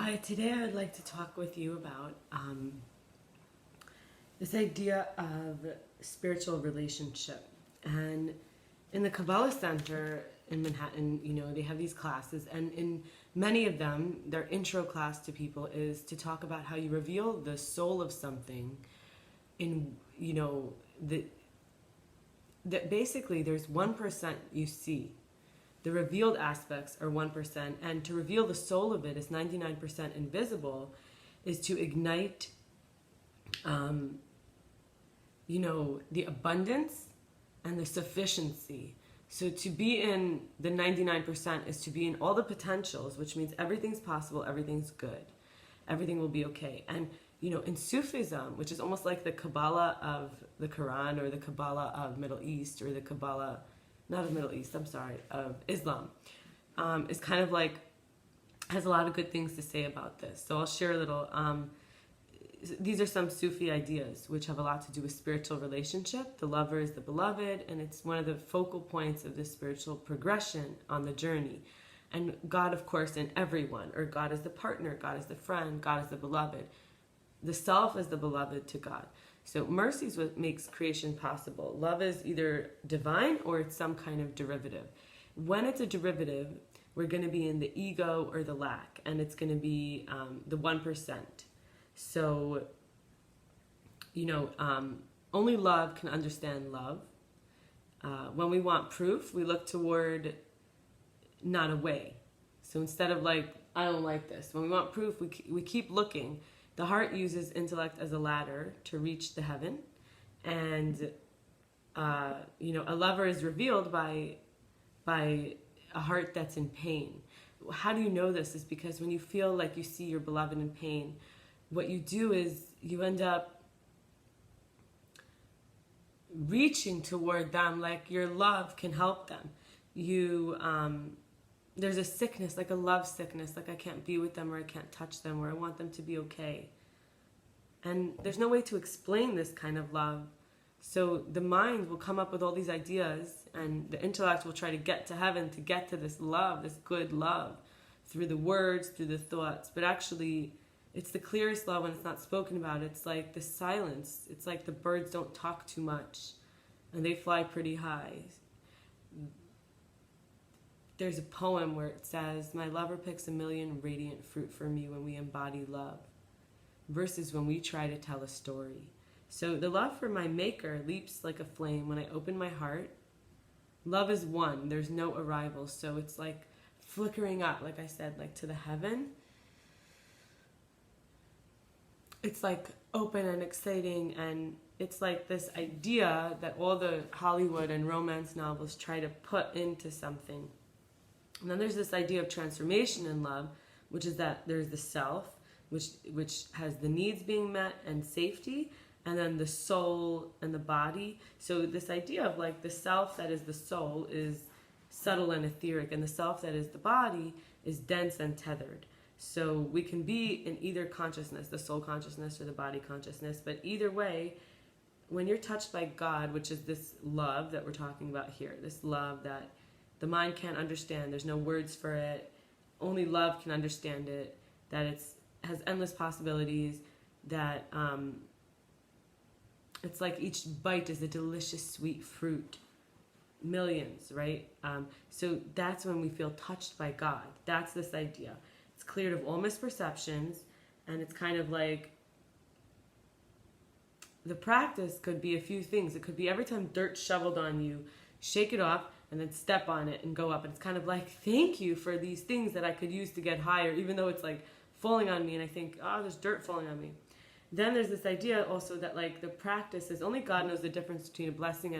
Hi, today I would like to talk with you about this idea of spiritual relationship. And in the Kabbalah Center in Manhattan, they have these classes, and in many of them, their intro class to people is to talk about how you reveal the soul of something in, that basically there's 1% you see. The revealed aspects are 1%, and to reveal the soul of it is 99% invisible, is to ignite, the abundance and the sufficiency. So to be in the 99% is to be in all the potentials, which means everything's possible, everything's good, everything will be okay. And, in Sufism, which is almost like the Kabbalah of the Quran or the Kabbalah of Middle East or the Kabbalah not of Middle East, I'm sorry, of Islam, is kind of like, has a lot of good things to say about this. So I'll share a little, these are some Sufi ideas which have a lot to do with spiritual relationship. The lover is the beloved, and it's one of the focal points of the spiritual progression on the journey. And God, of course, in everyone, or God is the partner, God is the friend, God is the beloved. The self is the beloved to God. So mercy is what makes creation possible. Love is either divine or it's some kind of derivative. When it's a derivative, we're going to be in the ego or the lack, and it's going to be the 1%. So, only love can understand love. When we want proof, we look toward, not away. So instead of like, I don't like this, when we want proof, we keep looking. The heart uses intellect as a ladder to reach the heaven, and a lover is revealed by a heart that's in pain. How do you know this? Is because when you feel like you see your beloved in pain, what you do is you end up reaching toward them, like your love can help them. There's a sickness, like a love sickness, like I can't be with them or I can't touch them or I want them to be okay. And there's no way to explain this kind of love. So the mind will come up with all these ideas, and the intellect will try to get to heaven, to get to this love, this good love, through the words, through the thoughts. But actually, it's the clearest love when it's not spoken about. It's like the silence. It's like the birds don't talk too much, and they fly pretty high. There's a poem where it says, "My lover picks a million radiant fruit for me when we embody love, versus when we try to tell a story." So the love for my maker leaps like a flame when I open my heart. Love is one. There's no arrival. So it's like flickering up, like I said, like to the heaven. It's like open and exciting, and it's like this idea that all the Hollywood and romance novels try to put into something. And then there's this idea of transformation in love, which is that there's the self, which has the needs being met and safety, and then the soul and the body. So this idea of like the self that is the soul is subtle and etheric, and the self that is the body is dense and tethered. So we can be in either consciousness, the soul consciousness or the body consciousness, but either way, when you're touched by God, which is this love that we're talking about here, this love that the mind can't understand, there's no words for it, only love can understand it, that has endless possibilities, that it's like each bite is a delicious sweet fruit, millions, right? So that's when we feel touched by God. That's this idea. It's cleared of all misperceptions, and it's kind of like the practice could be a few things. It could be every time dirt's shoveled on you, shake it off and then step on it and go up. And it's kind of like, thank you for these things that I could use to get higher, even though it's like falling on me and I think, oh, there's dirt falling on me. Then there's this idea also that like the practice is only God knows the difference between a blessing